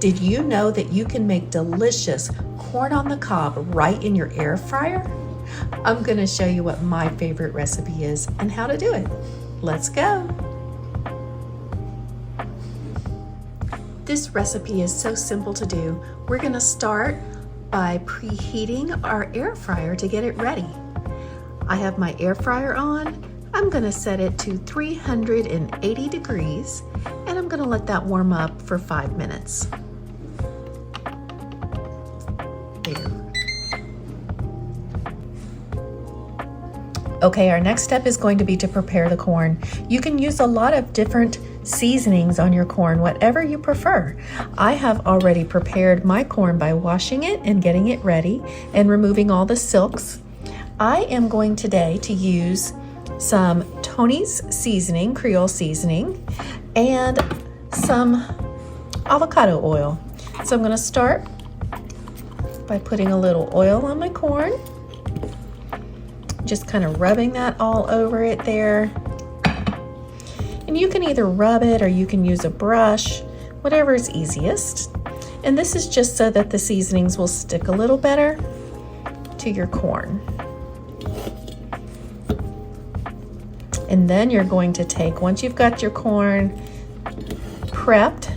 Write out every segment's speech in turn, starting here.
Did you know that you can make delicious corn on the cob right in your air fryer? I'm gonna show you what my favorite recipe is and how to do it. Let's go. This recipe is so simple to do. We're gonna start by preheating our air fryer to get it ready. I have my air fryer on. I'm gonna set it to 380 degrees and I'm gonna let that warm up for 5 minutes. There. Okay, our next step is going to be to prepare the corn. You can use a lot of different seasonings on your corn, whatever you prefer. I have already prepared my corn by washing it and getting it ready and removing all the silks. I am going today to use some Tony's seasoning, Creole seasoning, and some avocado oil. So I'm going to start by putting a little oil on my corn, just kind of rubbing that all over it there. And you can either rub it or you can use a brush, whatever is easiest. And this is just so that the seasonings will stick a little better to your corn. And then you're going to take, once you've got your corn prepped,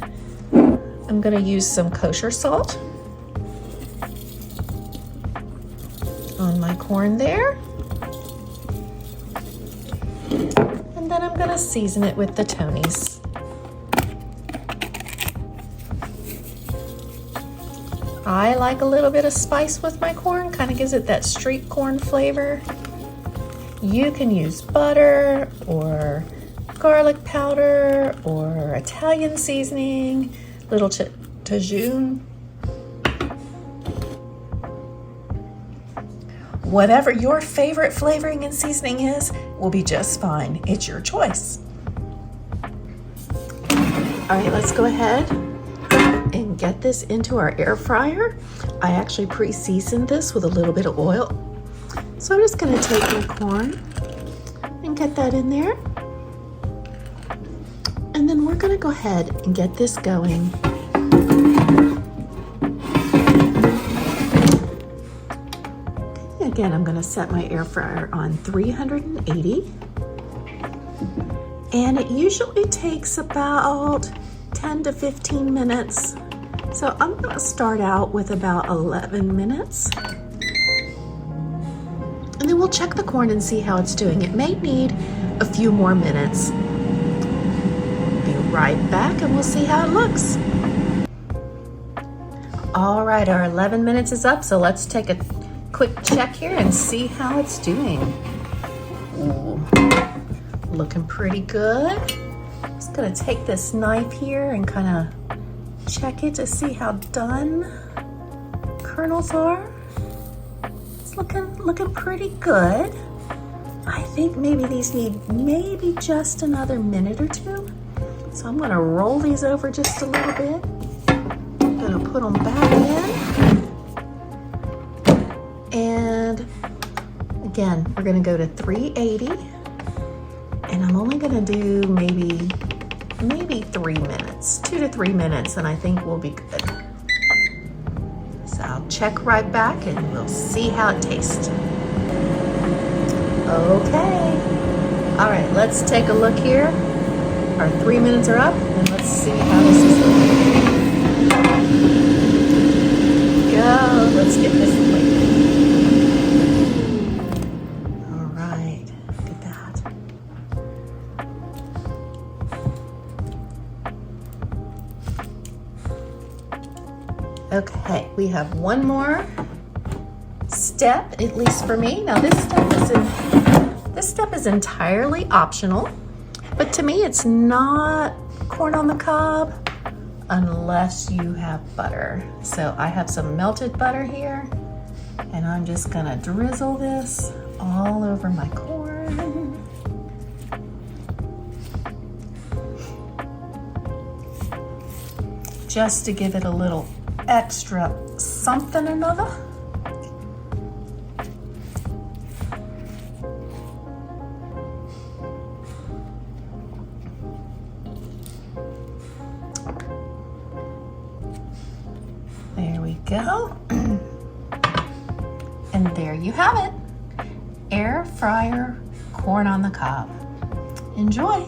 I'm going to use some kosher salt on my corn there. And then I'm going to season it with the Tony's. I like a little bit of spice with my corn, kind of gives it that street corn flavor. You can use butter or garlic powder or Italian seasoning, little Tajun. Whatever your favorite flavoring and seasoning is will be just fine. It's your choice. All right, let's go ahead and get this into our air fryer. I actually pre-seasoned this with a little bit of oil. So I'm just gonna take my corn and get that in there. And then we're gonna go ahead and get this going. Again, I'm gonna set my air fryer on 380. And it usually takes about 10 to 15 minutes. So I'm gonna start out with about 11 minutes. And then we'll check the corn and see how it's doing. It may need a few more minutes. Be right back and we'll see how it looks. All right, our 11 minutes is up, so let's take a quick check here and see how it's doing. Ooh, looking pretty good. Just gonna take this knife here and kind of check it to see how done kernels are. Looking pretty good. I think maybe these need maybe just another minute or two. So I'm gonna roll these over just a little bit. I'm gonna put them back in. And again, we're gonna go to 380. And I'm only gonna do maybe 3 minutes, 2 to 3 minutes, and I think we'll be good. So I'll check right back and we'll see how it tastes. Okay. All right, let's take a look here. Our 3 minutes are up and let's see how this is looking. Go, let's get this plate. All right, look at that. Okay, we have one more step, at least for me. Now this step is entirely optional, but to me it's not corn on the cob unless you have butter. So I have some melted butter here and I'm just gonna drizzle this all over my corn. Just to give it a little extra something or another. go. And there you have it. Air fryer corn on the cob. Enjoy.